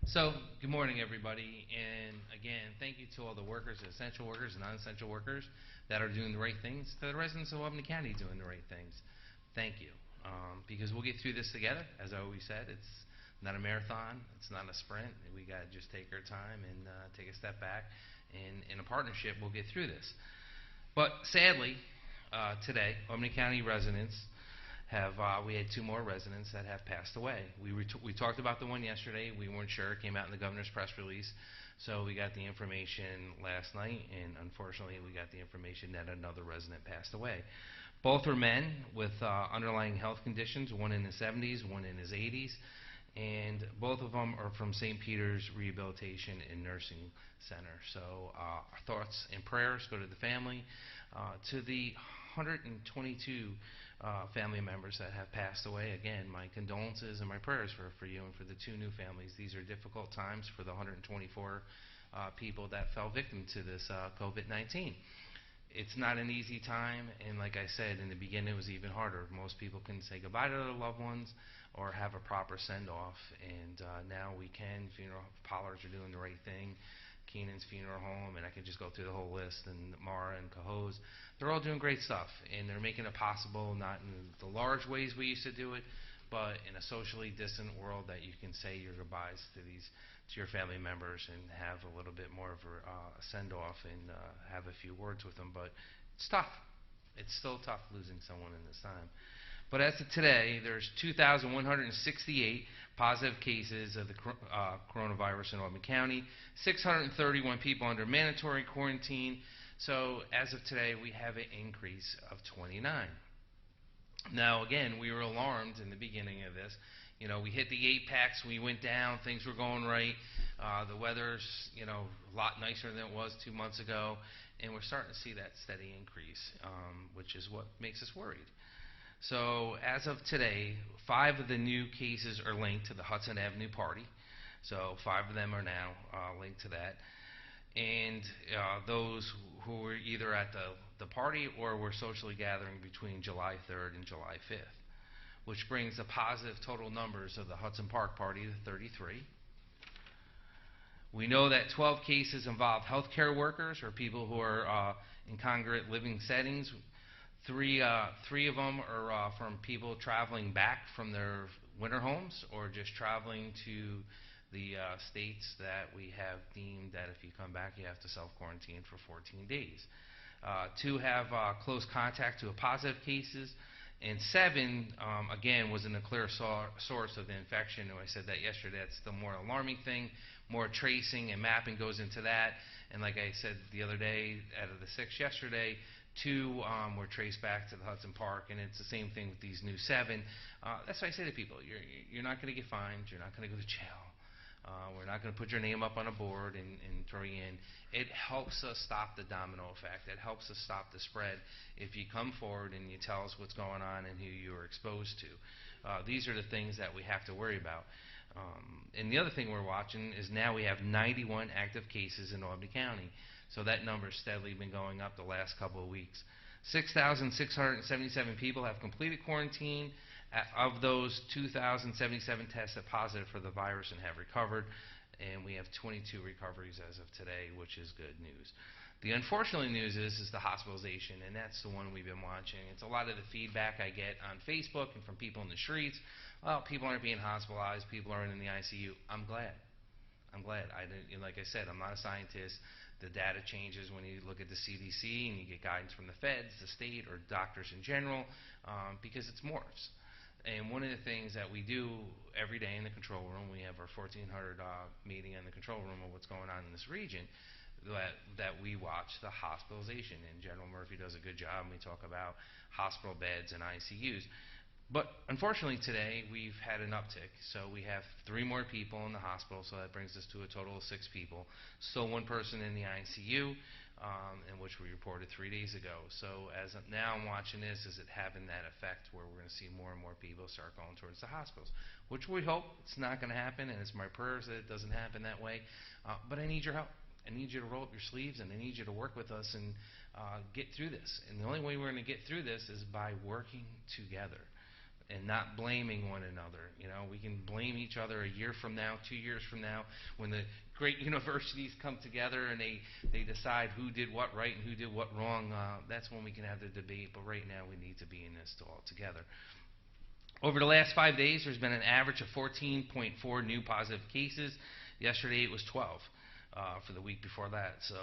So, good morning, everybody. And again, thank you to all the workers, essential workers and non-essential workers that are doing the right things, to the residents of Albany County doing the right things. Thank you. Because we'll get through this together. As I always said, it's not a marathon. It's not a sprint. We got to just take our time and take a step back. And in a partnership, we'll get through this. But sadly, today, Albany County residents we had two more residents that have passed away. We talked about the one yesterday. We weren't sure. It came out in the governor's press release. So we got the information last night, and unfortunately we got the information that another resident passed away. Both are men with underlying health conditions, one in his 70s, one in his 80s, and both of them are from St. Peter's Rehabilitation and Nursing Center. So our thoughts and prayers go to the family, to the 122 family members that have passed away. Again, my condolences and my prayers for you and for the two new families. These are difficult times for the 124 people that fell victim to this COVID-19. It's not an easy time, and like I said, in the beginning it was even harder. Most people couldn't say goodbye to their loved ones or have a proper send-off, and now we can. Funeral parlors are doing the right thing. Keenan's Funeral Home, and I could just go through the whole list, and Mara and Cahoes, they're all doing great stuff, and they're making it possible, not in the large ways we used to do it, but in a socially distant world that you can say your goodbyes to your family members and have a little bit more of a send-off and have a few words with them. But it's tough. It's still tough losing someone in this time. But as of today, there's 2,168 positive cases of the coronavirus in Albany County, 631 people under mandatory quarantine. So as of today, we have an increase of 29. Now, again, we were alarmed in the beginning of this. You know, we hit the 8-packs, we went down, things were going right. The weather's, a lot nicer than it was 2 months ago, and we're starting to see that steady increase, which is what makes us worried. So as of today, 5 of the new cases are linked to the Hudson Avenue party. So 5 of them are now linked to that. And those who were either at the party or were socially gathering between July 3rd and July 5th, which brings the positive total numbers of the Hudson Park party to 33. We know that 12 cases involve healthcare workers or people who are in congregate living settings. Three of them are from people traveling back from their winter homes or just traveling to the states that we have deemed that if you come back you have to self-quarantine for 14 days. 2 have close contact to a positive cases, and 7, again, was in a clear source of the infection. And I said that yesterday. That's the more alarming thing. More tracing and mapping goes into that. And like I said the other day, out of the 6 yesterday, 2 were traced back to the Hudson Park, and it's the same thing with these new 7. That's why I say to people, you're not going to get fined. You're not going to go to jail. We're not going to put your name up on a board and throw you in. It helps us stop the domino effect. It helps us stop the spread if you come forward and you tell us what's going on and who you are exposed to. These are the things that we have to worry about. And the other thing we're watching is now we have 91 active cases in Albany County. So that number's steadily been going up the last couple of weeks. 6,677 people have completed quarantine. Of those, 2,077 tested positive for the virus and have recovered, and we have 22 recoveries as of today, which is good news. The unfortunate news is the hospitalization, and that's the one we've been watching. It's a lot of the feedback I get on Facebook and from people in the streets. Well, people aren't being hospitalized, people aren't in the ICU. I'm glad. Like I said, I'm not a scientist. The data changes when you look at the CDC and you get guidance from the feds, the state, or doctors in general, because it's morphs. And one of the things that we do every day in the control room, we have our 1400 meeting in the control room of what's going on in this region, that we watch the hospitalization. And General Murphy does a good job, and we talk about hospital beds and ICUs. But unfortunately today we've had an uptick, so we have 3 more people in the hospital, so that brings us to a total of 6 people. Still 1 person in the ICU, in which we reported 3 days ago. So as of now I'm watching this, is it having that effect where we're going to see more and more people start going towards the hospitals, which we hope it's not going to happen, and it's my prayers that it doesn't happen that way. But I need your help. I need you to roll up your sleeves, and I need you to work with us and get through this. And the only way we're going to get through this is by working together. and not blaming one another. You know, we can blame each other a year from now, 2 years from now, when the great universities come together and they decide who did what right and who did what wrong. That's when we can have the debate, but right now we need to be in this all together. Over the last 5 days, there's been an average of 14.4 new positive cases. Yesterday it was 12 for the week before that. So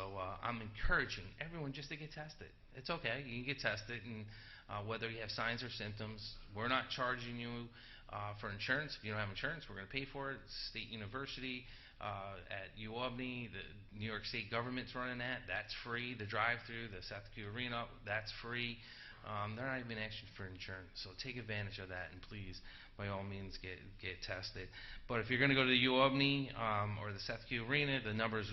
I'm encouraging everyone just to get tested. It's okay. You can get tested, and whether you have signs or symptoms, we're not charging you for insurance. If you don't have insurance, we're going to pay for it. State University at Albany, the New York State government's running that. That's free. The drive-through, the South Q Arena, that's free. They're not even asking for insurance, so take advantage of that, and please, by all means, get tested. But if you're going to go to the Albany or the Seth Q Arena, the number is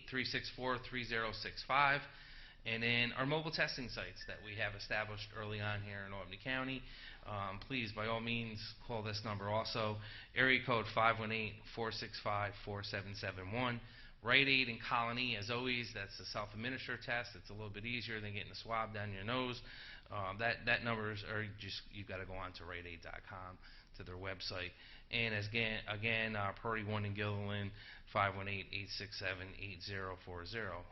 888-364-3065. And then our mobile testing sites that we have established early on here in Albany County, please, by all means, call this number also, area code 518-465-4771. Rite Aid and Colony, as always, that's the self-administered test. It's a little bit easier than getting a swab down your nose. That numbers are just, you've got to go on to riteaid.com, to their website. And as again, Priority 1 in Gilliland, 518-867-8040.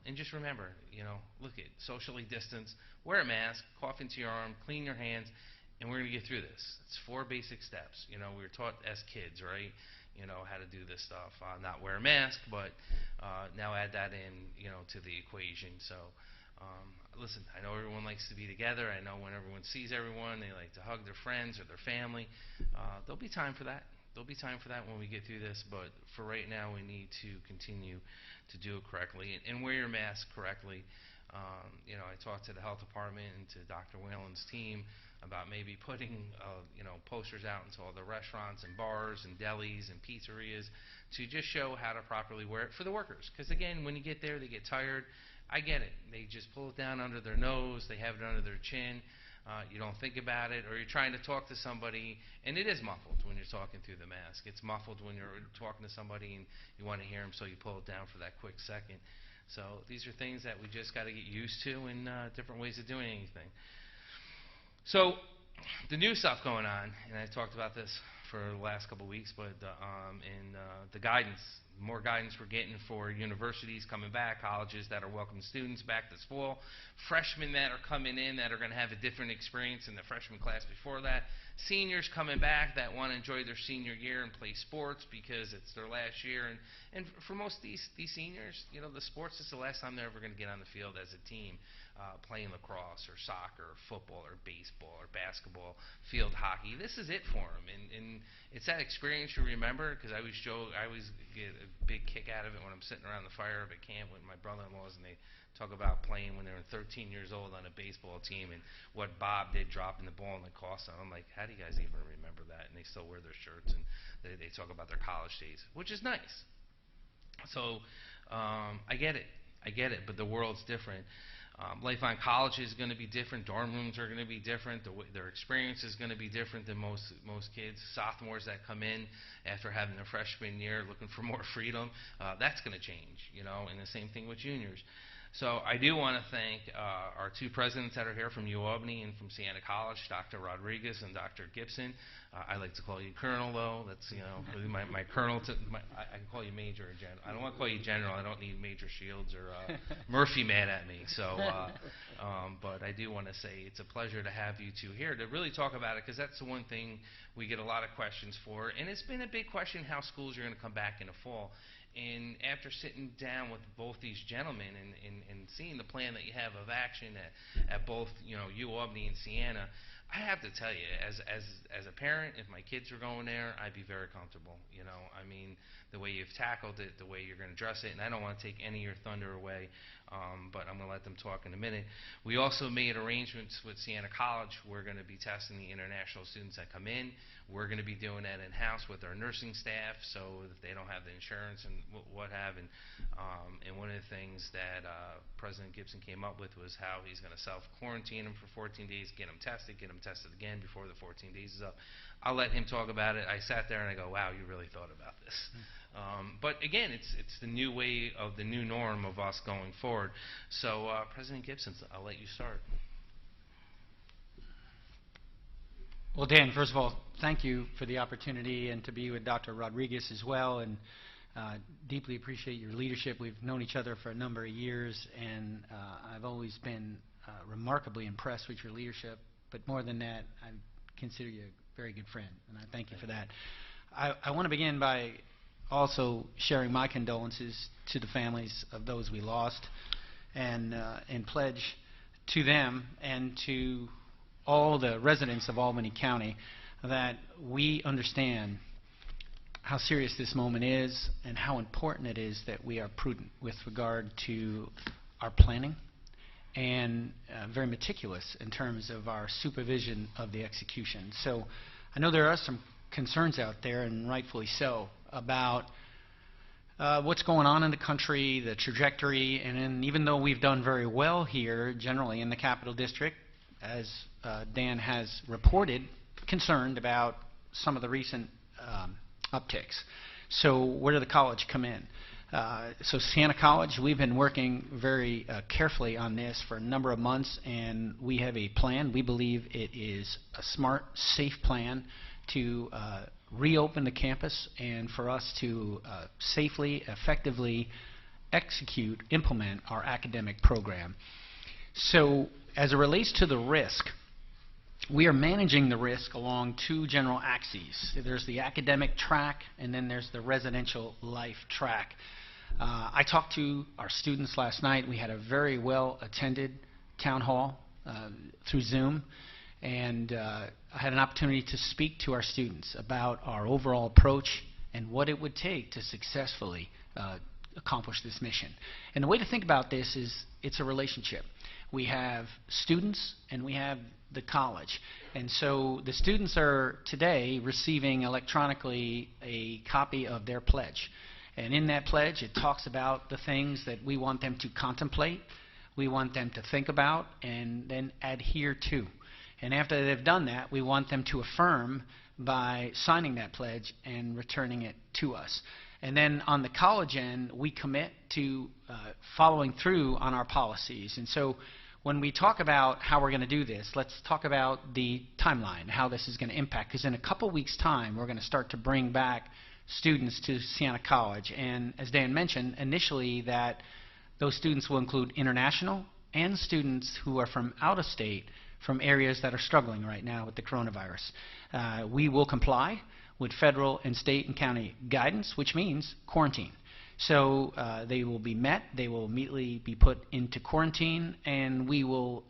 And just remember, you know, look at socially distance, wear a mask, cough into your arm, clean your hands, and we're going to get through this. It's 4 basic steps. You know, we were taught as kids, right? You know, how to do this stuff. Not wear a mask, but now add that in, you know, to the equation. So, listen, I know everyone likes to be together. I know when everyone sees everyone, they like to hug their friends or their family. There'll be time for that. There'll be time for that when we get through this, but for right now, we need to continue to do it correctly and wear your mask correctly. You know, I talked to the health department and to Dr. Whalen's team about maybe putting, you know, posters out into all the restaurants and bars and delis and pizzerias to just show how to properly wear it for the workers. Because again, when you get there, they get tired. I get it. They just pull it down under their nose. They have it under their chin. You don't think about it, or you're trying to talk to somebody, and it is muffled when you're talking through the mask. It's muffled when you're talking to somebody and you want to hear them, so you pull it down for that quick second. So these are things that we just got to get used to, and different ways of doing anything. So the new stuff going on, and I talked about this for the last couple of weeks, but the guidance, more guidance we're getting for universities coming back, colleges that are welcoming students back this fall, freshmen that are coming in that are going to have a different experience than the freshman class before that, seniors coming back that want to enjoy their senior year and play sports because it's their last year. And for most of these seniors, you know, the sports is the last time they're ever going to get on the field as a team. Playing lacrosse or soccer or football or baseball or basketball, field hockey. This is it for them, and it's that experience you remember, because I always get a big kick out of it when I'm sitting around the fire of a camp with my brother-in-laws, and they talk about playing when they were 13 years old on a baseball team and what Bob did dropping the ball in the cross. I'm like, how do you guys even remember that? And they still wear their shirts, and they talk about their college days, which is nice. So I get it, but the world's different. Life on college is going to be different. Dorm rooms are going to be different. Their experience is going to be different than most kids. Sophomores that come in after having their freshman year looking for more freedom, that's going to change, you know, and the same thing with juniors. So I do want to thank our 2 presidents that are here from Albany and from Siena College, Dr. Rodriguez and Dr. Gibson. I like to call you Colonel, though. That's, you know, my Colonel. I can call you Major or General. I don't want to call you General. I don't need Major Shields or Murphy mad at me. So, but I do want to say it's a pleasure to have you 2 here to really talk about it, because that's the one thing we get a lot of questions for. And it's been a big question how schools are going to come back in the fall. And after sitting down with both these gentlemen and seeing the plan that you have of action at both, you know, Albany and Siena, I have to tell you, as a parent, if my kids were going there, I'd be very comfortable. You know, I mean, the way you've tackled it, the way you're going to address it, and I don't want to take any of your thunder away, but I'm going to let them talk in a minute. We also made arrangements with Siena College. We're going to be testing the international students that come in. We're going to be doing that in-house with our nursing staff, so if they don't have the insurance and what have. And one of the things that President Gibson came up with was how he's going to self-quarantine them for 14 days, get them tested again before the 14 days is up. I'll let him talk about it. I sat there and I go, wow, you really thought about this. But again, it's the new way of the new norm of us going forward. So President Gibson, I'll let you start. Well, Dan, first of all, thank you for the opportunity and to be with Dr. Rodriguez as well, and deeply appreciate your leadership. We've known each other for a number of years, and I've always been remarkably impressed with your leadership. But more than that, I consider you a very good friend, and I thank you for that. I want to begin by also sharing my condolences to the families of those we lost, and pledge to them and to all the residents of Albany County that we understand how serious this moment is and how important it is that we are prudent with regard to our planning and very meticulous in terms of our supervision of the execution. So I know there are some concerns out there, and rightfully so, about what's going on in the country, the trajectory, and even though we've done very well here generally in the Capital District, as Dan has reported, concerned about some of the recent upticks. So where did the college come in? So Siena College, we've been working very carefully on this for a number of months, and we have a plan. We believe it is a smart, safe plan to reopen the campus and for us to safely, effectively execute, implement our academic program. So as it relates to the risk, we are managing the risk along two general axes. There's the academic track, and then there's the residential life track. I talked to our students last night. We had a very well-attended town hall through Zoom, and I had an opportunity to speak to our students about our overall approach and what it would take to successfully accomplish this mission. And the way to think about this is it's a relationship. We have students and we have the college. And so the students are today receiving electronically a copy of their pledge. And in that pledge, it talks about the things that we want them to contemplate, we want them to think about, and then adhere to. And after they've done that, we want them to affirm by signing that pledge and returning it to us. And then on the college end, we commit to following through on our policies. And so when we talk about how we're going to do this, let's talk about the timeline, how this is going to impact. Because in a couple weeks' time, we're going to start to bring back students to Siena College. And as Dan mentioned, initially that those students will include international and students who are from out of state, from areas that are struggling right now with the coronavirus. We will comply with federal and state and county guidance, which means quarantine. So they will be met, they will immediately be put into quarantine, and we will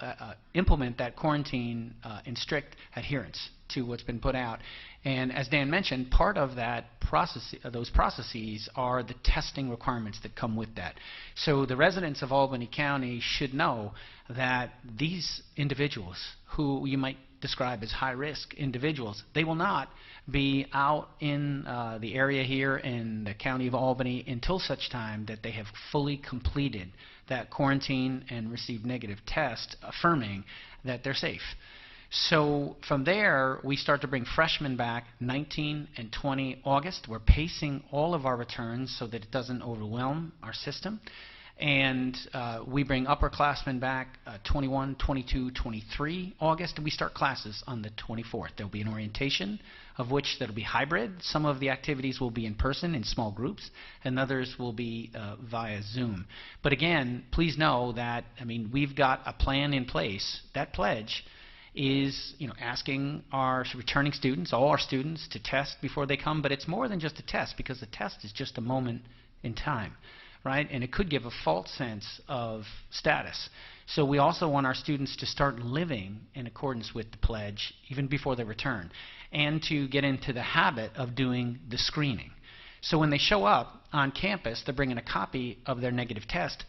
implement that quarantine in strict adherence to what's been put out. And as Dan mentioned, part of that process, those processes are the testing requirements that come with that. So the residents of Albany County should know that these individuals, who you might describe as high-risk individuals, they will not be out in the area here in the county of Albany until such time that they have fully completed that quarantine and received negative tests affirming that they're safe. So from there, we start to bring freshmen back 19 and 20 August. We're pacing all of our returns so that it doesn't overwhelm our system. And we bring upperclassmen back 21, 22, 23 August, and we start classes on the 24th. There will be an orientation, of which that will be hybrid. Some of the activities will be in person in small groups, and others will be via Zoom. But again, please know that, I mean, we've got a plan in place. That pledge is, you know, asking our returning students, all our students, to test before they come. But it's more than just a test, because the test is just a moment in time, right? And it could give a false sense of status. So we also want our students to start living in accordance with the pledge even before they return, and to get into the habit of doing the screening. So when they show up on campus, they're bringing a copy of their negative test.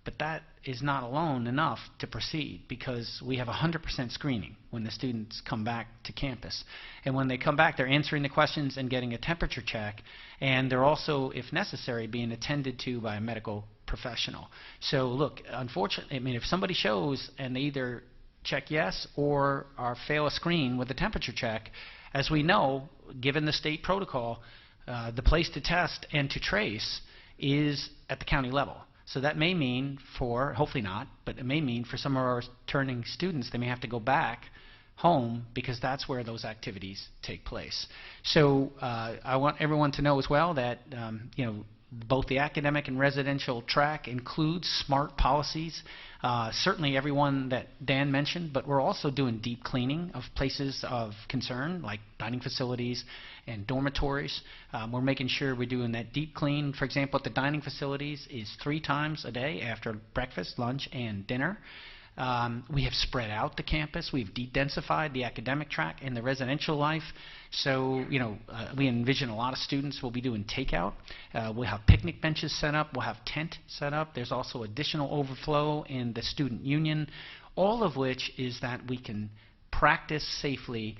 But that is not alone enough to proceed, because we have 100% screening when the students come back to campus. And when they come back, they're answering the questions and getting a temperature check, and they're also, if necessary, being attended to by a medical professional. So look, unfortunately, I mean, if somebody shows and they either check yes or fail a screen with a temperature check, as we know, given the state protocol, the place to test and to trace is at the county level. So that may mean for, hopefully not, but it may mean for some of our returning students, they may have to go back home, because that's where those activities take place. So I want everyone to know as well that both the academic and residential track includes smart policies. Certainly everyone that Dan mentioned, but we're also doing deep cleaning of places of concern like dining facilities and dormitories. We're making sure we're doing that deep clean. For example, at the dining facilities is 3 times a day after breakfast, lunch, and dinner. We have spread out the campus. We've de-densified the academic track and the residential life. So, we envision a lot of students will be doing takeout. We'll have picnic benches set up. We'll have tent set up. There's also additional overflow in the student union, all of which is that we can practice safely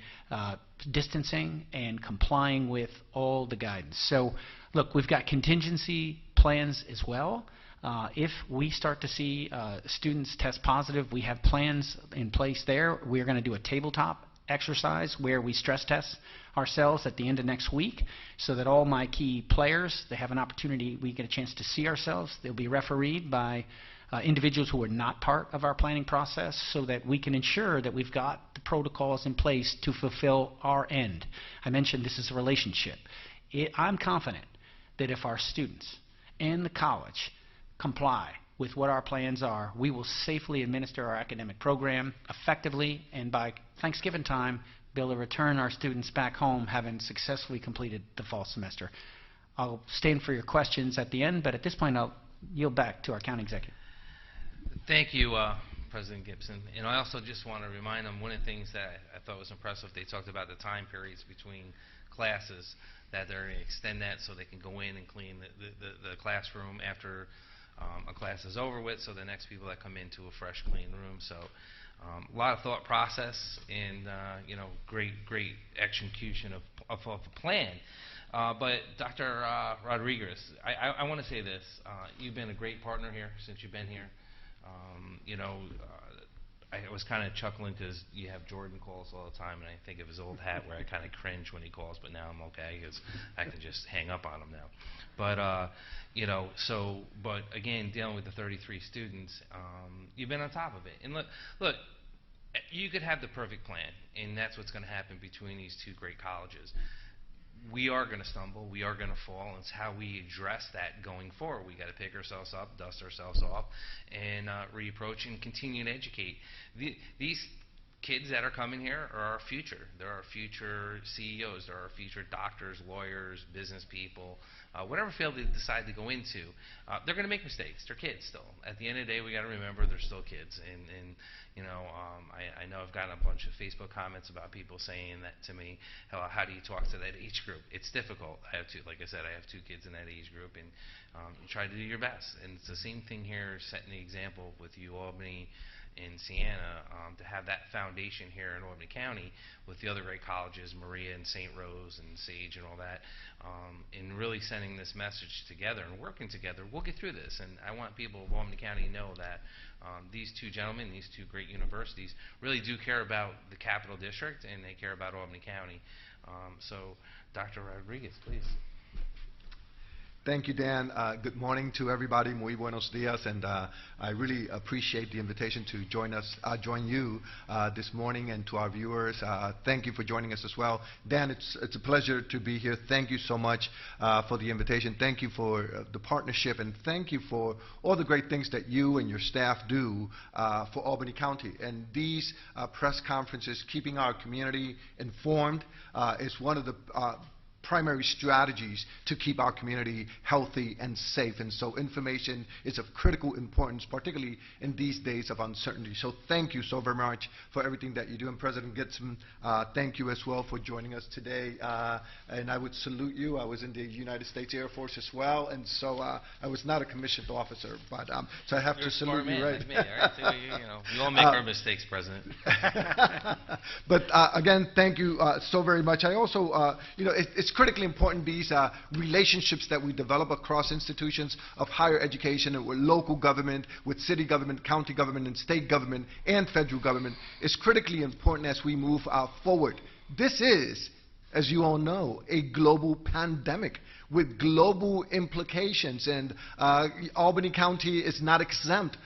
distancing and complying with all the guidance. So, look, we've got contingency plans as well. If we start to see students test positive, we have plans in place there. We're going to do a tabletop exercise where we stress test ourselves at the end of next week so that all my key players, they have an opportunity, we get a chance to see ourselves. They'll be refereed by individuals who are not part of our planning process so that we can ensure that we've got the protocols in place to fulfill our end. I mentioned this is a relationship. I'm confident that if our students and the college comply with what our plans are, we will safely administer our academic program effectively, and by Thanksgiving time, be able to return our students back home having successfully completed the fall semester. I'll stand for your questions at the end, but at this point I'll yield back to our county executive. Thank you, President Gibson. And I also just want to remind them, one of the things that I thought was impressive, they talked about the time periods between classes, that they're going to extend that so they can go in and clean the classroom after a class is over with, so the next people that come into a fresh, clean room. So a lot of thought process and great execution of a plan. But Dr. Rodriguez, I want to say this: you've been a great partner here since you've been here. I was kind of chuckling because you have Jordan calls all the time, and I think of his old hat where I kind of cringe when he calls, but now I'm okay because I can just hang up on him now. But but again, dealing with the 33 students, you've been on top of it. And look, you could have the perfect plan, and that's what's going to happen between these 2 great colleges. We are going to stumble, we are going to fall, and it's how we address that going forward. We got to pick ourselves up, dust ourselves off, and reapproach and continue to educate. These kids that are coming here are our future. They're our future CEOs. They're our future doctors, lawyers, business people, whatever field they decide to go into. They're going to make mistakes. They're kids still. At the end of the day, we got to remember they're still kids. And I know I've gotten a bunch of Facebook comments about people saying that to me. How do you talk to that age group? It's difficult. Like I said, I have 2 kids in that age group, and you try to do your best. And it's the same thing here, setting the example with you, Albany, in Siena, to have that foundation here in Albany County with the other great colleges, Maria and St. Rose and Sage and all that, and really sending this message together and working together. We'll get through this, and I want people of Albany County to know that these 2 gentlemen, these 2 great universities, really do care about the Capital District, and they care about Albany County. So, Dr. Rodriguez, please. Thank you, Dan. Good morning to everybody. Muy buenos dias. And I really appreciate the invitation to join you this morning, and to our viewers. Thank you for joining us as well. Dan, it's a pleasure to be here. Thank you so much for the invitation. Thank you for the partnership, and thank you for all the great things that you and your staff do for Albany County. And these press conferences, keeping our community informed, is one of the primary strategies to keep our community healthy and safe. And so information is of critical importance, particularly in these days of uncertainty. So thank you so very much for everything that you do. And President Gibson, thank you as well for joining us today. And I would salute you. I was in the United States Air Force as well, and so I was not a commissioned officer, but so I have to salute you, right? Like me, all right? So, we all make our mistakes, President. But again, thank you so very much. I also, it's critically important, these relationships that we develop across institutions of higher education and with local government, with city government, county government, and state government, and federal government, is critically important as we move forward. This is as you all know, a global pandemic with global implications, and Albany County is not exempt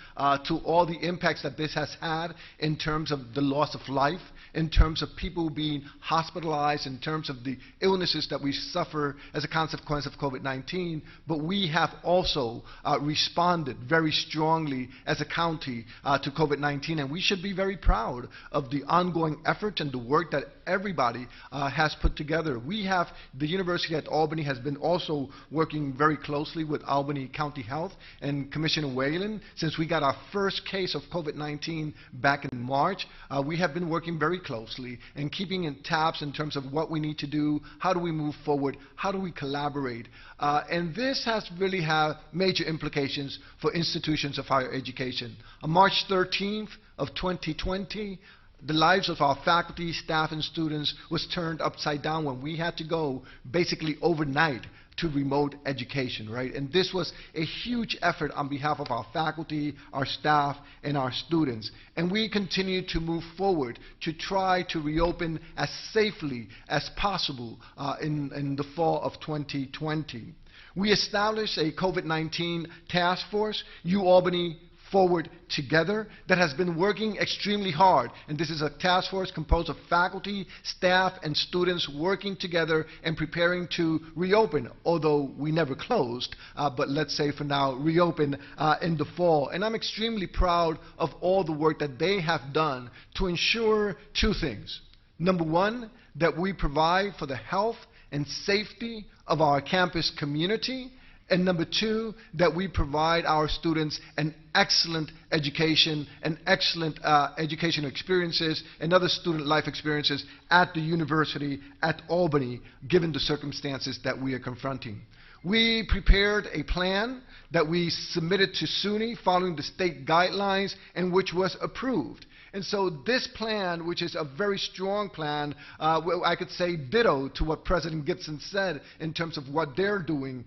to all the impacts that this has had in terms of the loss of life, in terms of people being hospitalized, in terms of the illnesses that we suffer as a consequence of COVID-19. But we have also responded very strongly as a county to COVID-19, and we should be very proud of the ongoing effort and the work that everybody has put together. We have, the University at Albany has been also working very closely with Albany County Health and Commissioner Whalen. Since we got our first case of COVID-19 back in March, we have been working very closely and keeping in tabs in terms of what we need to do, how do we move forward, how do we collaborate. And this has really had major implications for institutions of higher education. On March 13th of 2020, the lives of our faculty, staff, and students was turned upside down when we had to go basically overnight to remote education, right? And this was a huge effort on behalf of our faculty, our staff, and our students. And we continue to move forward to try to reopen as safely as possible in the fall of 2020. We established a COVID-19 task force, UAlbany Forward Together, that has been working extremely hard. And this is a task force composed of faculty, staff, and students working together and preparing to reopen, although we never closed, but let's say for now, reopen in the fall. And I'm extremely proud of all the work that they have done to ensure two things. Number one, that we provide for the health and safety of our campus community. And number two, that we provide our students an excellent education and excellent educational experiences and other student life experiences at the University at Albany, given the circumstances that we are confronting. We prepared a plan that we submitted to SUNY following the state guidelines and which was approved. And so this plan, which is a very strong plan, I could say ditto to what President Gibson said in terms of what they're doing,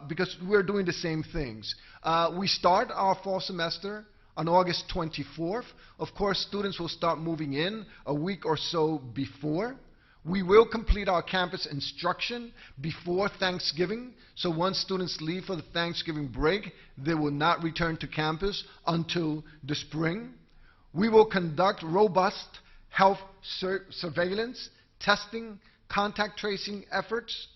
because we're doing the same things. We start our fall semester on August 24th. Of course, students will start moving in a week or so before. We will complete our campus instruction before Thanksgiving. So once students leave for the Thanksgiving break, they will not return to campus until the spring. We will conduct robust health surveillance, testing, contact tracing efforts.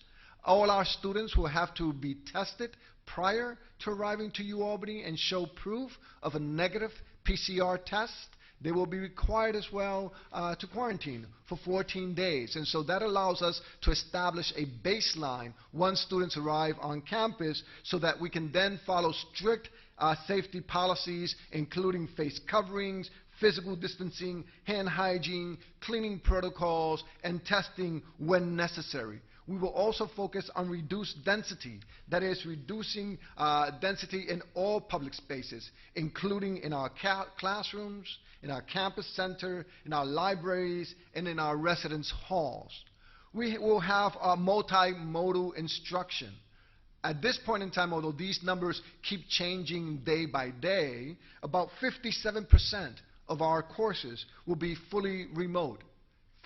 All our students will have to be tested prior to arriving to UAlbany and show proof of a negative PCR test. They will be required as well to quarantine for 14 days. And so that allows us to establish a baseline once students arrive on campus so that we can then follow strict safety policies, including face coverings, physical distancing, hand hygiene, cleaning protocols, and testing when necessary. We will also focus on reduced density, that is, reducing density in all public spaces, including in our classrooms, in our campus center, in our libraries, and in our residence halls. We will have a multimodal instruction. At this point in time, although these numbers keep changing day by day, about 57% of our courses will be fully remote.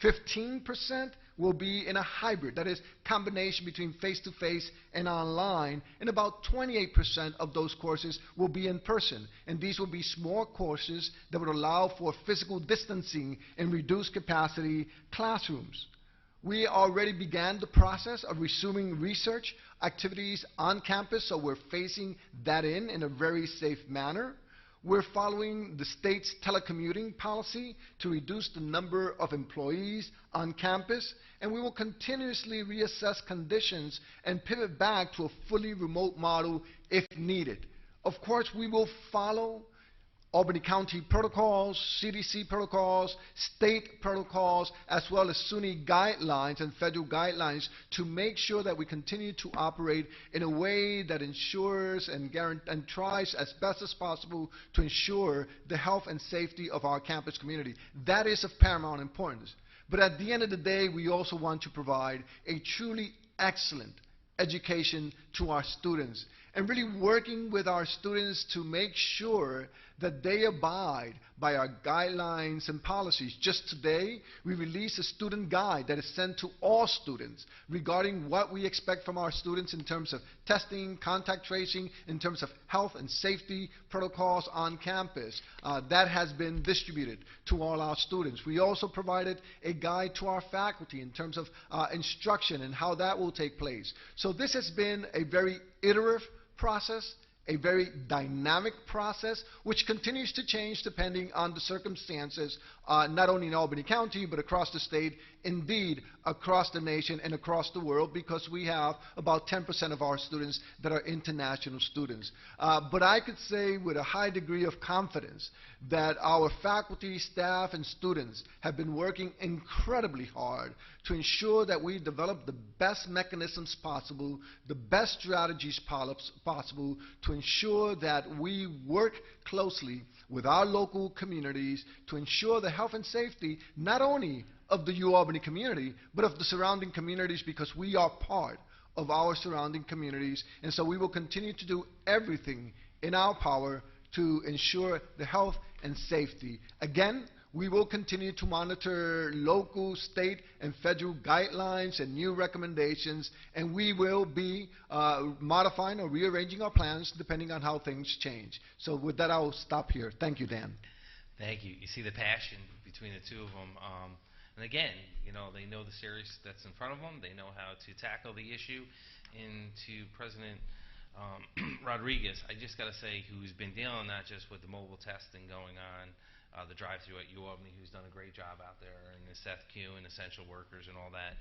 15% will be in a hybrid, that is, combination between face-to-face and online, and about 28% of those courses will be in person. And these will be small courses that would allow for physical distancing in reduced capacity classrooms. We already began the process of resuming research activities on campus, so we're phasing that in a very safe manner. We're following the state's telecommuting policy to reduce the number of employees on campus, and we will continuously reassess conditions and pivot back to a fully remote model if needed. Of course, we will follow Albany County protocols, CDC protocols, state protocols, as well as SUNY guidelines and federal guidelines to make sure that we continue to operate in a way that ensures and tries as best as possible to ensure the health and safety of our campus community. That is of paramount importance. But at the end of the day, we also want to provide a truly excellent education to our students, and really working with our students to make sure that they abide by our guidelines and policies. Just today, we released a student guide that is sent to all students regarding what we expect from our students in terms of testing, contact tracing, in terms of health and safety protocols on campus. That has been distributed to all our students. We also provided a guide to our faculty in terms of instruction and how that will take place. So this has been a very iterative process, a very dynamic process, which continues to change depending on the circumstances, not only in Albany County, but across the state, indeed across the nation and across the world, because we have about 10% of our students that are international students. But I could say with a high degree of confidence that our faculty, staff, and students have been working incredibly hard to ensure that we develop the best mechanisms possible, the best strategies possible, to ensure that we work closely with our local communities to ensure the health and safety not only of the UAlbany community, but of the surrounding communities, because we are part of our surrounding communities. And so we will continue to do everything in our power to ensure the health and safety. Again, we will continue to monitor local, state, and federal guidelines and new recommendations, and we will be modifying or rearranging our plans depending on how things change. So with that, I'll stop here. Thank you, Dan. Thank you. You see the passion between the two of them. And again, you know, they know the series that's in front of them. They know how to tackle the issue. And to President Rodriguez, I just got to say, who's been dealing not just with the mobile testing going on, the drive-through at UAlbany, who's done a great job out there, and the Seth Q and essential workers and all that.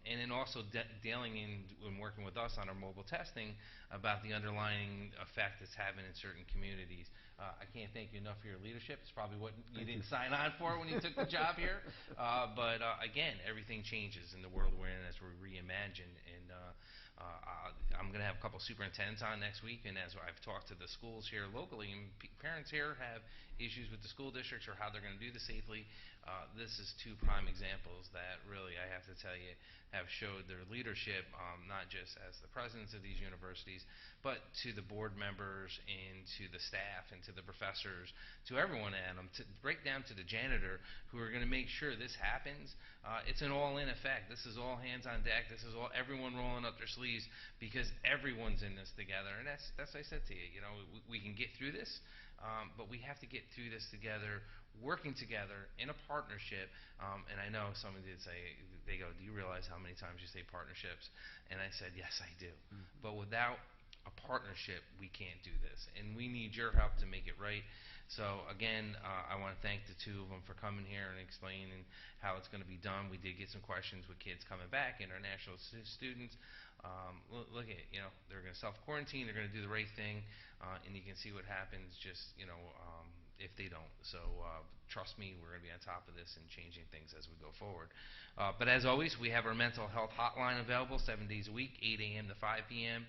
And then also dealing in and working with us on our mobile testing about the underlying effect it's having in certain communities. I can't thank you enough for your leadership. It's probably what you didn't sign on for when you took the job here. But again, everything changes in the world we're in as we reimagine. And I'm going to have a couple superintendents on next week, and as I've talked to the schools here locally, and parents here have issues with the school districts or how they're going to do this safely. This is two prime examples that really, I have to tell you, have showed their leadership, not just as the presidents of these universities, but to the board members and to the staff and to the professors, to everyone at them, to break down to the janitor, who are going to make sure this happens. It's an all-in effect. This is all hands on deck. This is all everyone rolling up their sleeves, because everyone's in this together. And that's what I said to you. You know, we can get through this. But we have to get through this together, working together in a partnership. And I know some of you say, they go, do you realize how many times you say partnerships? And I said, yes, I do. But without a partnership, we can't do this. And we need your help to make it right. So again, I want to thank the two of them for coming here and explaining how it's going to be done. We did get some questions with kids coming back, international students. Look at, you know, they're going to self-quarantine, they're going to do the right thing, and you can see what happens just, you know, if they don't. So trust me, we're going to be on top of this and changing things as we go forward. But as always, we have our mental health hotline available 7 days a week, 8 a.m. to 5 p.m.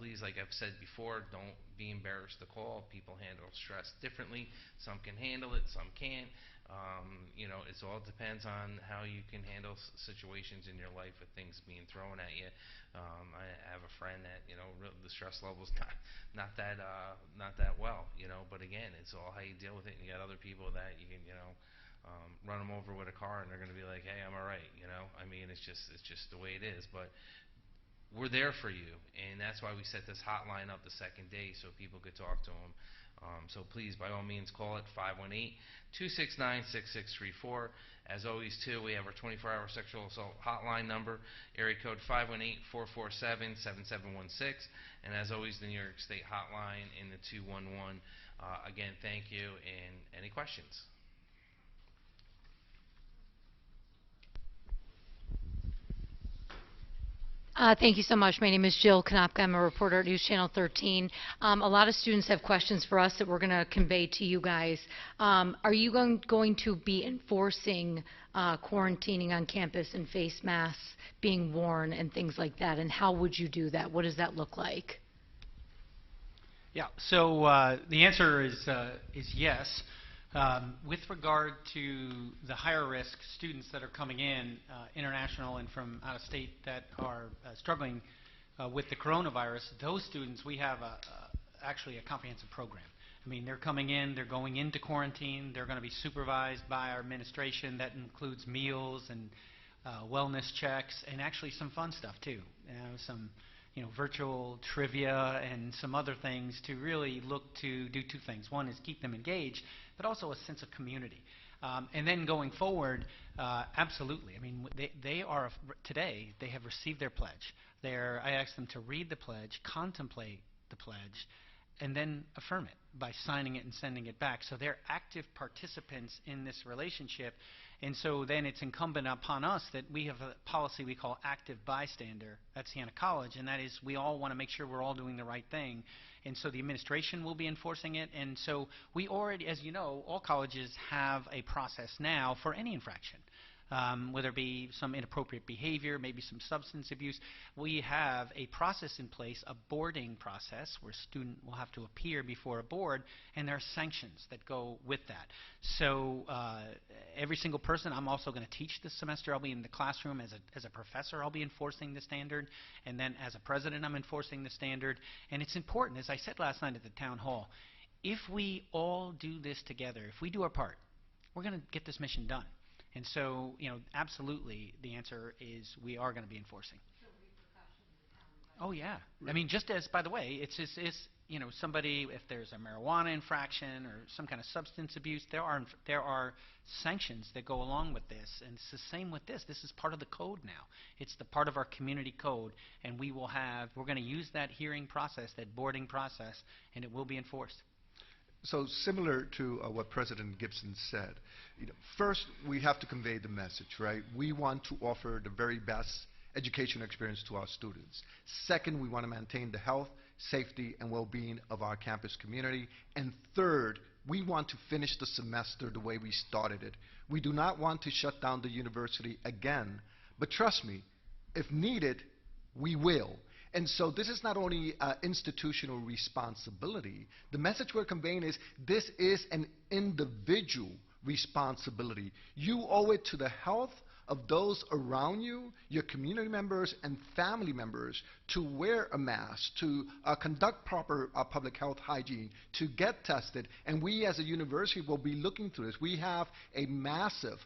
Please, like I've said before, don't be embarrassed to call. People handle stress differently. Some can handle it, some can't. You know, it all depends on how you can handle situations in your life with things being thrown at you. I have a friend that, you know, the stress level's not that well, you know. But again, it's all how you deal with it. And you got other people that you can, you know, run them over with a car, and they're going to be like, hey, I'm all right, you know. I mean, it's just the way it is. But we're there for you, and that's why we set this hotline up the second day so people could talk to them. So please, by all means, call it 518-269-6634. As always, too, we have our 24-hour sexual assault hotline number, area code 518-447-7716. And as always, the New York State hotline in the 211. Again, thank you, and any questions? Thank you so much. My name is Jill Konopka. I'm a reporter at News Channel 13. A lot of students have questions for us that we're going to convey to you guys. Are you going to be enforcing quarantining on campus and face masks being worn and things like that? And how would you do that? What does that look like? Yeah, so the answer is yes. With regard to the higher risk students that are coming in, international and from out of state, that are struggling with the coronavirus, those students, we have actually a comprehensive program. I mean, they're coming in, they're going into quarantine, they're going to be supervised by our administration. That includes meals and wellness checks, and actually some fun stuff too. Some virtual trivia and some other things to really look to do two things. One is keep them engaged, but also a sense of community. And then going forward, absolutely. I mean, they are today. They have received their pledge. I asked them to read the pledge, contemplate the pledge, and then affirm it by signing it and sending it back. So they're active participants in this relationship. And so then it's incumbent upon us that we have a policy we call active bystander at Siena College, and that is we all want to make sure we're all doing the right thing. And so the administration will be enforcing it. And so we already, as you know, all colleges have a process now for any infraction. Whether it be some inappropriate behavior, maybe some substance abuse. We have a process in place, a boarding process, where a student will have to appear before a board, and there are sanctions that go with that. So every single person, I'm also going to teach this semester. I'll be in the classroom as a professor. I'll be enforcing the standard, and then as a president, I'm enforcing the standard. And it's important, as I said last night at the town hall, if we all do this together, if we do our part, we're going to get this mission done. And so, absolutely, the answer is we are going to be enforcing. Oh, yeah. I mean, just as, by the way, it's somebody, if there's a marijuana infraction or some kind of substance abuse, there are sanctions that go along with this. And it's the same with this. This is part of the code now. It's the part of our community code. And we're going to use that hearing process, that boarding process, and it will be enforced. So similar to what President Gibson said, first we have to convey the message, right? We want to offer the very best educational experience to our students. Second, we want to maintain the health, safety, and well-being of our campus community. And third, we want to finish the semester the way we started it. We do not want to shut down the university again, but trust me, if needed, we will. And so this is not only institutional responsibility. The message we're conveying is this is an individual responsibility. You owe it to the health of those around you, your community members and family members, to wear a mask, to conduct proper public health hygiene, to get tested. And we as a university will be looking through this. We have a massive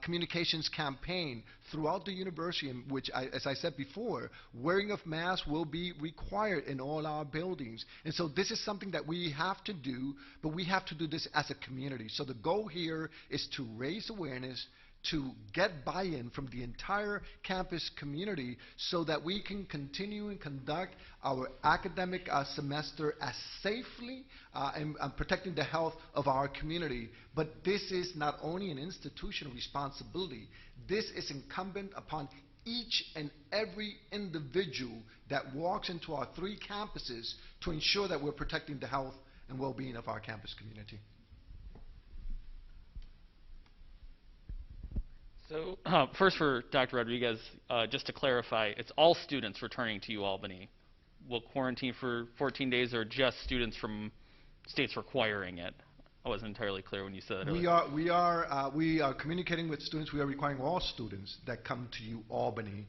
communications campaign throughout the university in which, as I said before, wearing of masks will be required in all our buildings. And so this is something that we have to do, but we have to do this as a community. So the goal here is to raise awareness, to get buy-in from the entire campus community so that we can continue and conduct our academic semester as safely and protecting the health of our community. But this is not only an institutional responsibility, this is incumbent upon each and every individual that walks into our 3 campuses to ensure that we're protecting the health and well-being of our campus community. So first for Dr. Rodriguez, just to clarify, it's all students returning to Albany will quarantine for 14 days, or just students from states requiring it? I wasn't entirely clear when you said that earlier. We are communicating with students. We are requiring all students that come to Albany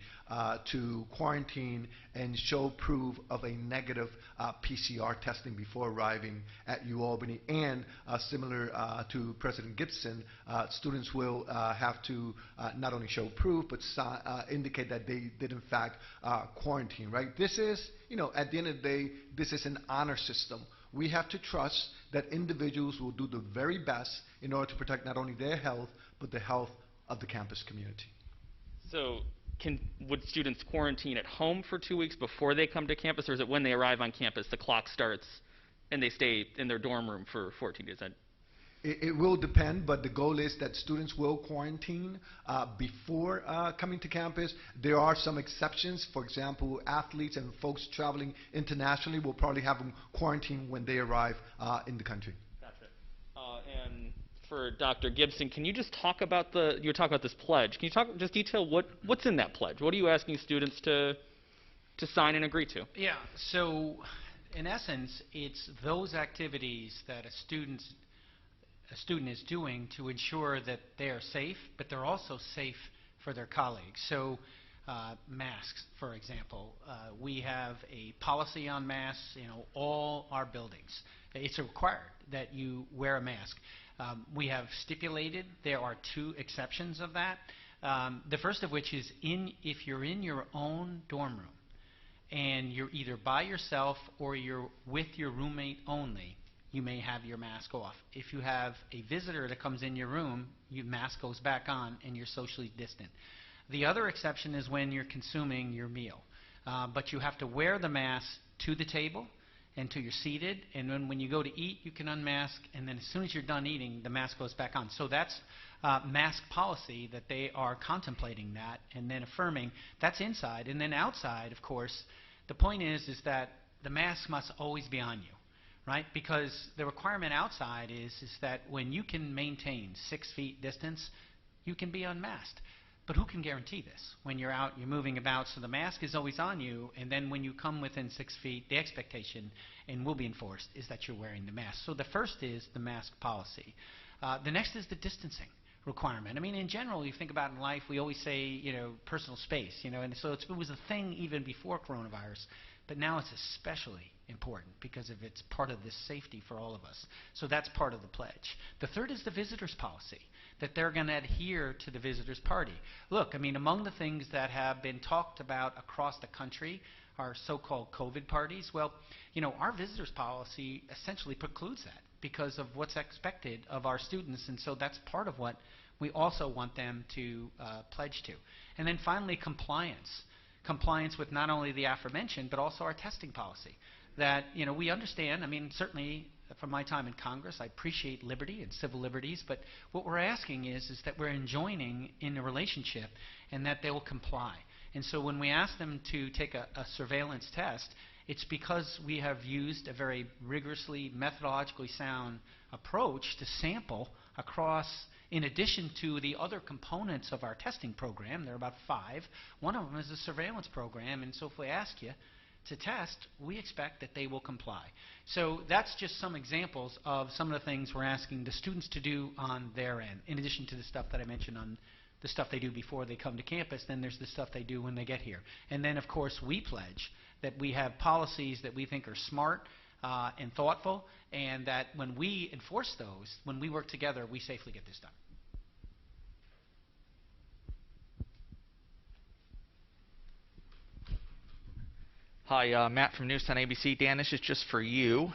to quarantine and show proof of a negative PCR testing before arriving at Albany. And similar to President Gibson, students will have to not only show proof but indicate that they did in fact quarantine. Right? This is, at the end of the day, this is an honor system. We have to trust that individuals will do the very best in order to protect not only their health, but the health of the campus community. So would students quarantine at home for 2 weeks before they come to campus, or is it when they arrive on campus, the clock starts, and they stay in their dorm room for 14 days? It will depend, but the goal is that students will quarantine before coming to campus. There are some exceptions. For example, athletes and folks traveling internationally will probably have them quarantine when they arrive in the country. Gotcha. And for Dr. Gibson, can you just talk about you were talking about this pledge. Can you just detail what's in that pledge? What are you asking students to sign and agree to? Yeah. So in essence, it's those activities that a student is doing to ensure that they are safe, but they're also safe for their colleagues. So masks, for example. We have a policy on masks, all our buildings. It's required that you wear a mask. We have stipulated there are 2 exceptions of that. The first of which is if you're in your own dorm room and you're either by yourself or you're with your roommate only, you may have your mask off. If you have a visitor that comes in your room, your mask goes back on and you're socially distant. The other exception is when you're consuming your meal. But you have to wear the mask to the table and till you're seated, and then when you go to eat, you can unmask, and then as soon as you're done eating, the mask goes back on. So that's mask policy that they are contemplating that and then affirming. That's inside. And then outside, of course, the point is that the mask must always be on you. Right? Because the requirement outside is that when you can maintain 6 feet distance, you can be unmasked. But who can guarantee this? When you're out, you're moving about, so the mask is always on you, and then when you come within 6 feet, the expectation, and will be enforced, is that you're wearing the mask. So the first is the mask policy. The next is the distancing requirement. I mean, in general, you think about in life, we always say, personal space, and so it was a thing even before coronavirus. But now it's especially important because of it's part of this safety for all of us. So that's part of the pledge. The third is the visitors policy, that they're going to adhere to the visitors party. Look, I mean, among the things that have been talked about across the country are so-called COVID parties. Well, our visitors policy essentially precludes that because of what's expected of our students, and so that's part of what we also want them to pledge to. And then finally, compliance. Compliance with not only the aforementioned, but also our testing policy. That, we understand, I mean, certainly from my time in Congress, I appreciate liberty and civil liberties, but what we're asking is that we're enjoining in a relationship and that they will comply. And so when we ask them to take a surveillance test, it's because we have used a very rigorously, methodologically sound approach to sample across, in addition to the other components of our testing program. There are about 5. One of them is a surveillance program, and so if we ask you to test, we expect that they will comply. So that's just some examples of some of the things we're asking the students to do on their end, in addition to the stuff that I mentioned on the stuff they do before they come to campus. Then there's the stuff they do when they get here. And then, of course, we pledge that we have policies that we think are smart and thoughtful, and that when we enforce those, when we work together, we safely get this done. Hi, Matt from News 10 ABC. Dan, this is just for you.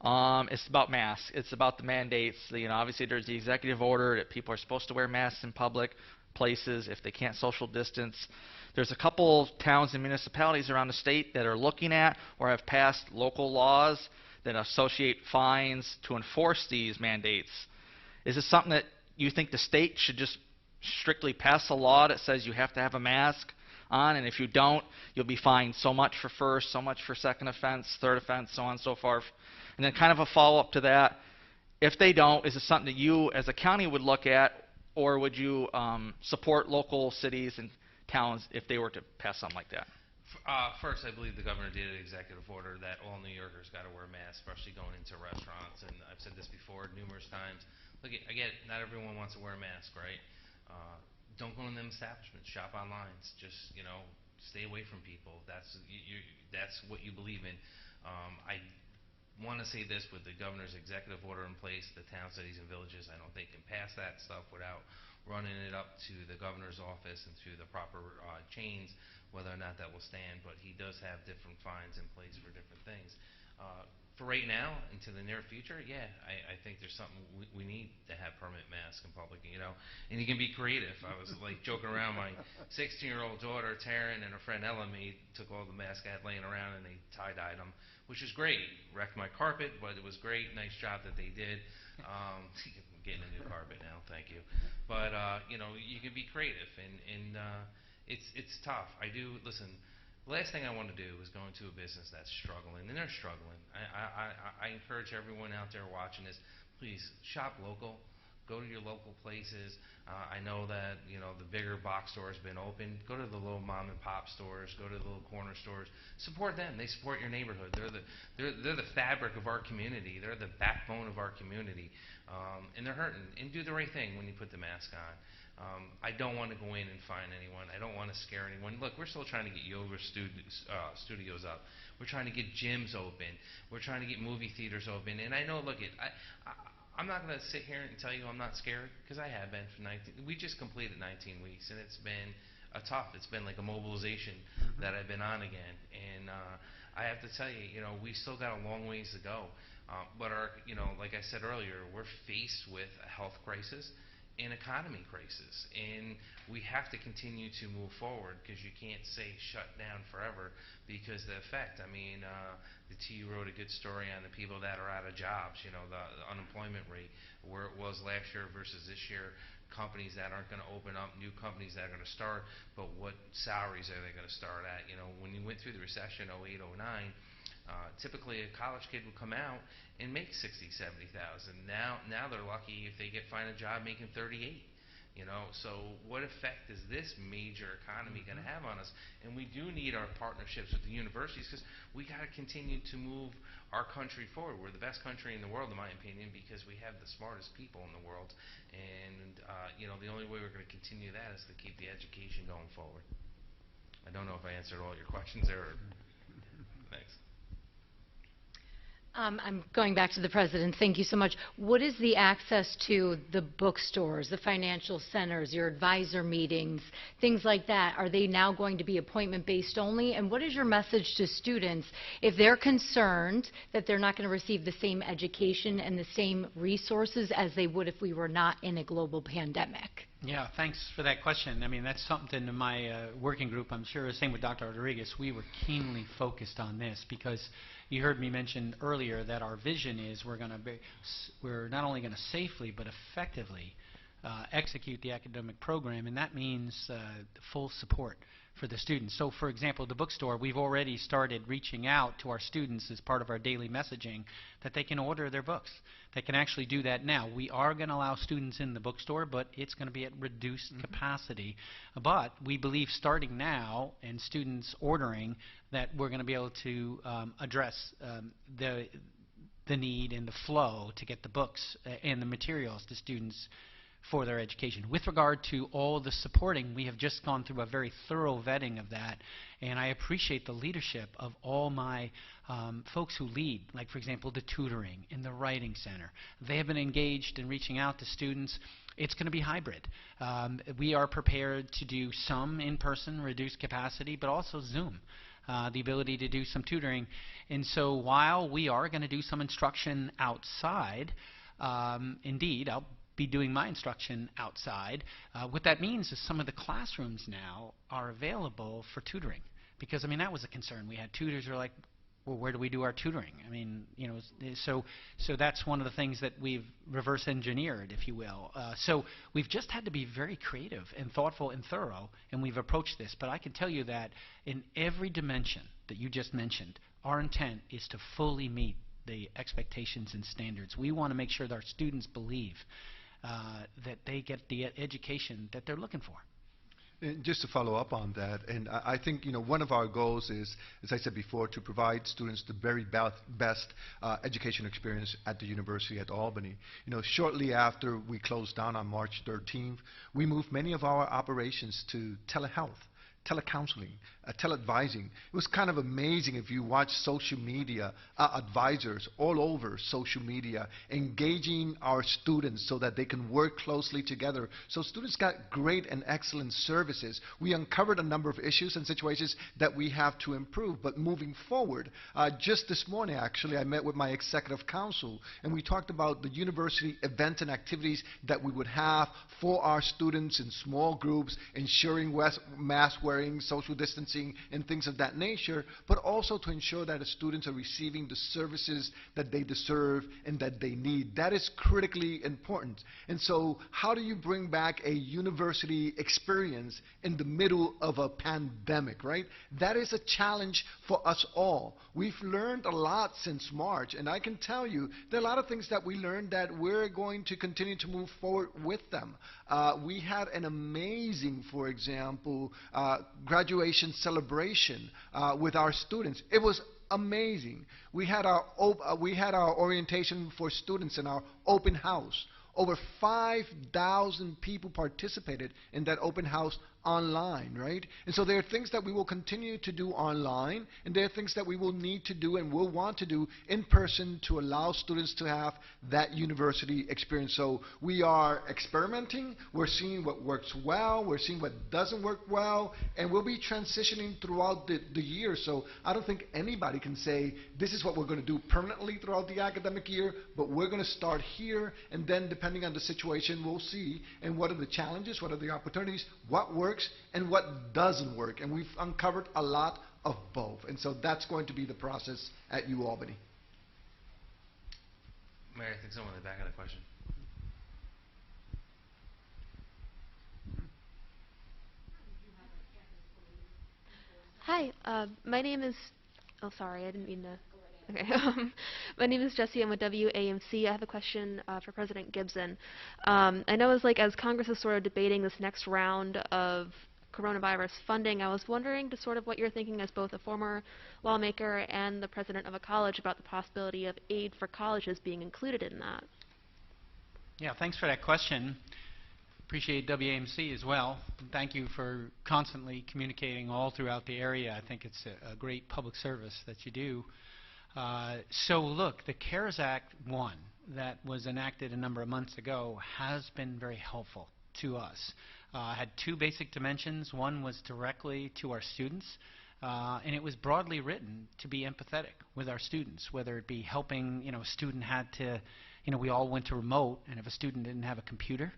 It's about masks. It's about the mandates. Obviously there's the executive order that people are supposed to wear masks in public places if they can't social distance. There's a couple towns and municipalities around the state that are looking at or have passed local laws that associate fines to enforce these mandates. Is this something that you think the state should just strictly pass a law that says you have to have a mask on, and if you don't, you'll be fined so much for first, so much for second offense, third offense, so on and so forth? And then kind of a follow-up to that, if they don't, is it something that you as a county would look at, or would you support local cities and towns if they were to pass something like that? First, I believe the governor did an executive order that all New Yorkers got to wear masks, especially going into restaurants. And I've said this before numerous times. Look, I get it, not everyone wants to wear a mask, right? Don't go in them establishments. Shop online. Just stay away from people. That's what you believe in. I want to say this: with the governor's executive order in place, the towns, cities, and villages, I don't think can pass that stuff without running it up to the governor's office and through the proper chains, whether or not that will stand. But he does have different fines in place for different things. For right now, into the near future, yeah, I think there's something we need to have permanent masks in public, and you can be creative. I was like joking around. My 16-year-old daughter, Taryn, and her friend Ella took all the masks I had laying around and they tie-dyed them, which is great. Wrecked my carpet, but it was great. Nice job that they did. Getting a new carpet now, thank you. But you can be creative, and it's tough. Listen. The last thing I want to do is go into a business that's struggling, and they're struggling. I encourage everyone out there watching this, please shop local. Go to your local places. I know that the bigger box store has been open. Go to the little mom and pop stores. Go to the little corner stores. Support them. They support your neighborhood. They're the fabric of our community. They're the backbone of our community, and they're hurting. And do the right thing when you put the mask on. I don't want to go in and fine anyone. I don't want to scare anyone. Look, we're still trying to get yoga studios up. We're trying to get gyms open. We're trying to get movie theaters open. And I know, look, I'm not going to sit here and tell you I'm not scared, because I have been for 19. We just completed 19 weeks, and it's been it's been like a mobilization that I've been on again. And I have to tell you, we still got a long ways to go. But like I said earlier, we're faced with a health crisis, an economy crisis, and we have to continue to move forward, because you can't say shut down forever, because the effect, the TU wrote a good story on the people that are out of jobs, the unemployment rate, where it was last year versus this year, companies that aren't going to open up, new companies that are going to start, but what salaries are they going to start at? When you went through the recession, 08, 09, typically a college kid would come out and make 60, 70,000. Now they're lucky if they find a job making 38. So what effect is this major economy going to have on us? And we do need our partnerships with the universities, because we got to continue to move our country forward. We're the best country in the world, in my opinion, because we have the smartest people in the world. And the only way we're going to continue that is to keep the education going forward. I don't know if I answered all your questions there. Thanks. I'm going back to the President. Thank you so much. What is the access to the bookstores, the financial centers, your advisor meetings, things like that? Are they now going to be appointment-based only? And what is your message to students if they're concerned that they're not going to receive the same education and the same resources as they would if we were not in a global pandemic? Yeah, thanks for that question. That's something in my working group, I'm sure, same with Dr. Rodriguez, we were keenly focused on this, because you heard me mention earlier that our vision is we're not only going to safely but effectively execute the academic program, and that means full support for the students. So, for example, the bookstore, we've already started reaching out to our students as part of our daily messaging that they can order their books. They can actually do that now. We are going to allow students in the bookstore, but it's going to be at reduced capacity. But we believe starting now and students ordering that we're going to be able to address the need and the flow to get the books and the materials to students for their education. With regard to all the supporting, we have just gone through a very thorough vetting of that, and I appreciate the leadership of all my folks who lead, like, for example, the tutoring and the writing center. They have been engaged in reaching out to students. It's going to be hybrid. We are prepared to do some in-person, reduced capacity, but also Zoom. The ability to do some tutoring. And so while we are going to do some instruction outside, indeed, I'll be doing my instruction outside. What that means is some of the classrooms now are available for tutoring, because that was a concern. We had tutors who are like, well, where do we do our tutoring? So that's one of the things that we've reverse engineered, if you will. So we've just had to be very creative and thoughtful and thorough, and we've approached this. But I can tell you that in every dimension that you just mentioned, our intent is to fully meet the expectations and standards. We want to make sure that our students believe that they get the education that they're looking for. And just to follow up on that, and I think one of our goals is, as I said before, to provide students the very best education experience at the University at Albany. Shortly after we closed down on March 13th, we moved many of our operations to telehealth, telecounseling, teleadvising. It was kind of amazing if you watch social media, advisors all over social media engaging our students so that they can work closely together. So students got great and excellent services. We uncovered a number of issues and situations that we have to improve. But moving forward, just this morning actually, I met with my executive council and we talked about the university events and activities that we would have for our students in small groups, ensuring mask wearing, social distancing, and things of that nature, but also to ensure that the students are receiving the services that they deserve and that they need. That is critically important. And so how do you bring back a university experience in the middle of a pandemic, right? That is a challenge for us all. We've learned a lot since March, and I can tell you there are a lot of things that we learned that we're going to continue to move forward with them. We had an amazing, for example, graduation celebration with our students. It was amazing. We had our orientation for students in our open house. Over 5,000 people participated in that open house online, right? And so there are things that we will continue to do online, and there are things that we will need to do and will want to do in person to allow students to have that university experience. So we are experimenting, we're seeing what works well, we're seeing what doesn't work well, and we'll be transitioning throughout the year. So I don't think anybody can say this is what we're going to do permanently throughout the academic year, but we're going to start here, and then depending on the situation, we'll see, and what are the challenges, what are the opportunities, what works, and what doesn't work. And we've uncovered a lot of both. And so that's going to be the process at UAlbany. Mary, I think someone in the back had a question. Hi, my name is. Oh, sorry, I didn't mean to. Okay. My name is Jessie. I'm with WAMC. I have a question for President Gibson. I know as Congress is sort of debating this next round of coronavirus funding, I was wondering just sort of what you're thinking as both a former lawmaker and the president of a college about the possibility of aid for colleges being included in that. Yeah, thanks for that question. Appreciate WAMC as well. Thank you for constantly communicating all throughout the area. I think it's a great public service that you do. So look, the CARES Act 1 that was enacted a number of months ago has been very helpful to us. Had two basic dimensions. One was directly to our students, and it was broadly written to be empathetic with our students, whether it be helping, a student had to, we all went to remote, and if a student didn't have a computer,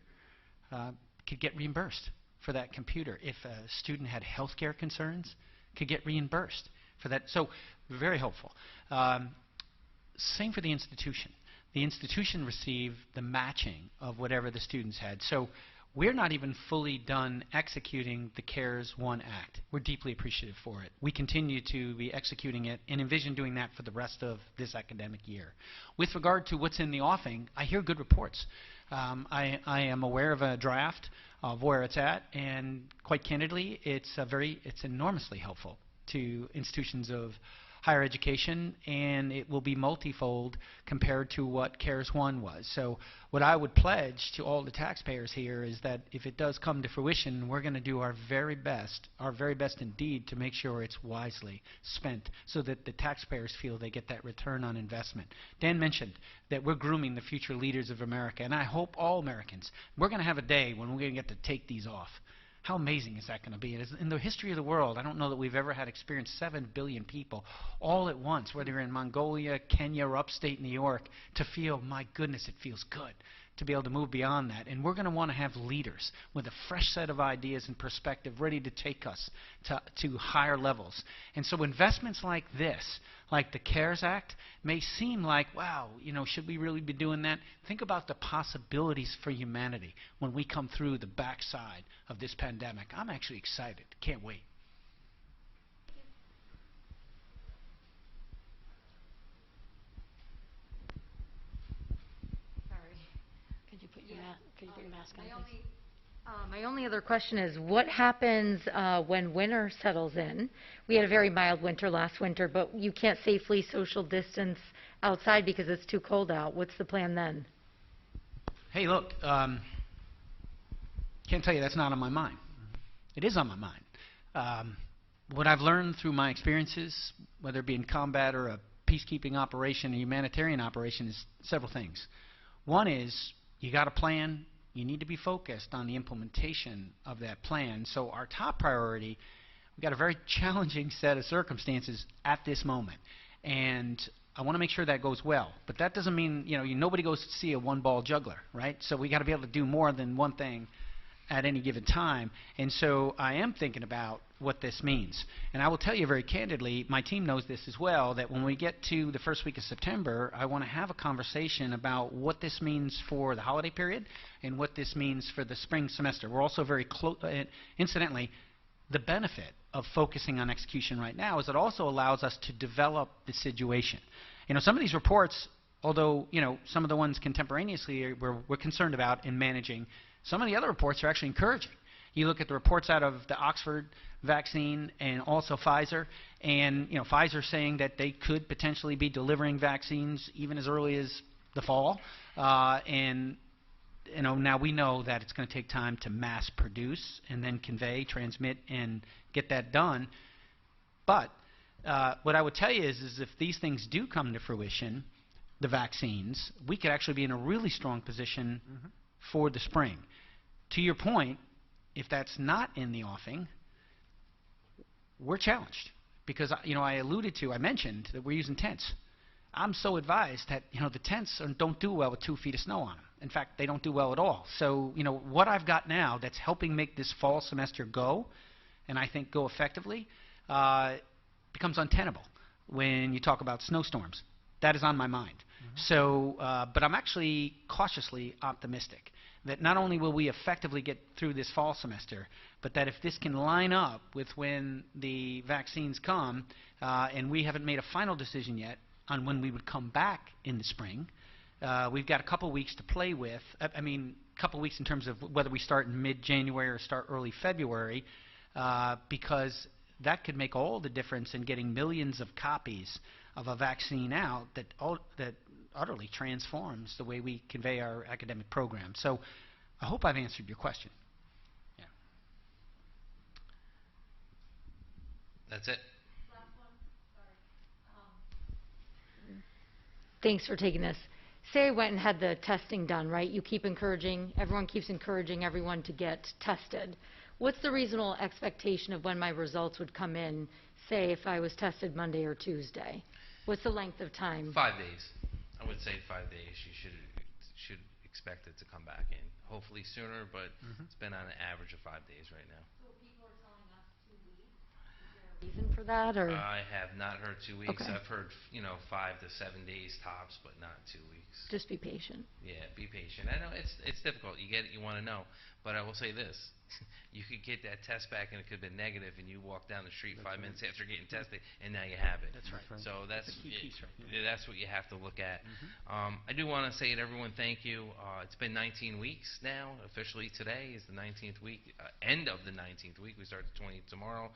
could get reimbursed for that computer. If a student had health care concerns, could get reimbursed for that. So very helpful. Same for the institution. The institution received the matching of whatever the students had. So we're not even fully done executing the CARES 1 Act. We're deeply appreciative for it. We continue to be executing it and envision doing that for the rest of this academic year. With regard to what's in the offing, I hear good reports. I am aware of a draft of where it's at, and quite candidly, it's enormously helpful to institutions of higher education, and it will be multifold compared to what CARES 1 was. So what I would pledge to all the taxpayers here is that if it does come to fruition, we're going to do our very best indeed, to make sure it's wisely spent so that the taxpayers feel they get that return on investment. Dan mentioned that we're grooming the future leaders of America, and I hope all Americans, we're going to have a day when we're going to get to take these off. How amazing is that going to be? In the history of the world, I don't know that we've ever had experienced 7 billion people all at once, whether you're in Mongolia, Kenya, or upstate New York, to feel, my goodness, it feels good to be able to move beyond that. And we're going to want to have leaders with a fresh set of ideas and perspective ready to take us to higher levels. And so investments like this, like the CARES Act, may seem like, wow, should we really be doing that? Think about the possibilities for humanity when we come through the backside of this pandemic. I'm actually excited. Can't wait. Could you put your mask on, please? My only other question is, what happens when winter settles in? We had a very mild winter last winter, but you can't safely social distance outside because it's too cold out. What's the plan then? Hey, look, can't tell you that's not on my mind. It is on my mind. What I've learned through my experiences, whether it be in combat or a peacekeeping operation, a humanitarian operation, is several things. One is, you got a plan. You need to be focused on the implementation of that plan. So our top priority, we've got a very challenging set of circumstances at this moment. And I want to make sure that goes well. But that doesn't mean, nobody goes to see a one-ball juggler, right? So we got to be able to do more than one thing at any given time. And so I am thinking about what this means. And I will tell you very candidly, my team knows this as well, that when we get to the first week of September, I want to have a conversation about what this means for the holiday period and what this means for the spring semester. We're also very close, incidentally, the benefit of focusing on execution right now is it also allows us to develop the situation. Some of these reports, although, some of the ones contemporaneously we're concerned about in managing, some of the other reports are actually encouraging. You look at the reports out of the Oxford vaccine and also Pfizer, and Pfizer saying that they could potentially be delivering vaccines even as early as the fall, and now we know that it's going to take time to mass produce and then convey, transmit, and get that done. But what I would tell you is if these things do come to fruition, the vaccines, we could actually be in a really strong position for the spring. To your point, if that's not in the offing, we're challenged because I mentioned that we're using tents. I'm so advised that the tents don't do well with 2 feet of snow on them. In fact, they don't do well at all. So what I've got now that's helping make this fall semester go, and I think go effectively, becomes untenable when you talk about snowstorms. That is on my mind. So, but I'm actually cautiously optimistic that not only will we effectively get through this fall semester, but that if this can line up with when the vaccines come, and we haven't made a final decision yet on when we would come back in the spring, we've got a couple weeks to play with. I mean, a couple weeks in terms of whether we start in mid-January or start early February, because that could make all the difference in getting millions of copies of a vaccine out that utterly transforms the way we convey our academic program. So I hope I've answered your question. Yeah. That's it. Thanks for taking this. Say I went and had the testing done, right? You keep encouraging, everyone keeps encouraging everyone to get tested. What's the reasonable expectation of when my results would come in, say if I was tested Monday or Tuesday? What's the length of time? 5 days. I would say 5 days. You should expect it to come back in. Hopefully sooner, but it's been on an average of 5 days right now. So people are telling us 2 weeks. Is there a reason for that, or? I have not heard 2 weeks. Okay. I've heard 5 to 7 days tops, but not 2 weeks. Just be patient. Yeah, be patient. I know it's difficult. You get it, you want to know, but I will say this: you could get that test back and it could have been negative, and you walk down the street 5 minutes after getting tested, and now you have it. That's right. So that's the key piece right there. yeah, that's what you have to look at. I do want to say to everyone, thank you. It's been 19 weeks now. Officially today is the 19th week, end of the 19th week. We start the 20th tomorrow.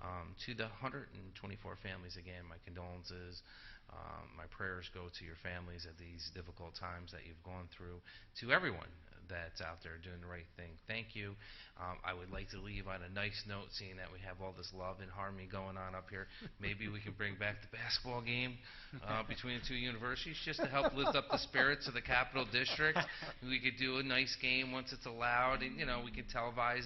To the 124 families, again, my condolences. My prayers go to your families at these difficult times that you've gone through. To everyone that's out there doing the right thing, thank you. I would like to leave on a nice note, seeing that we have all this love and harmony going on up here. Maybe we can bring back the basketball game between the two universities just to help lift up the spirits of the Capital District. We could do a nice game once it's allowed, and we could televise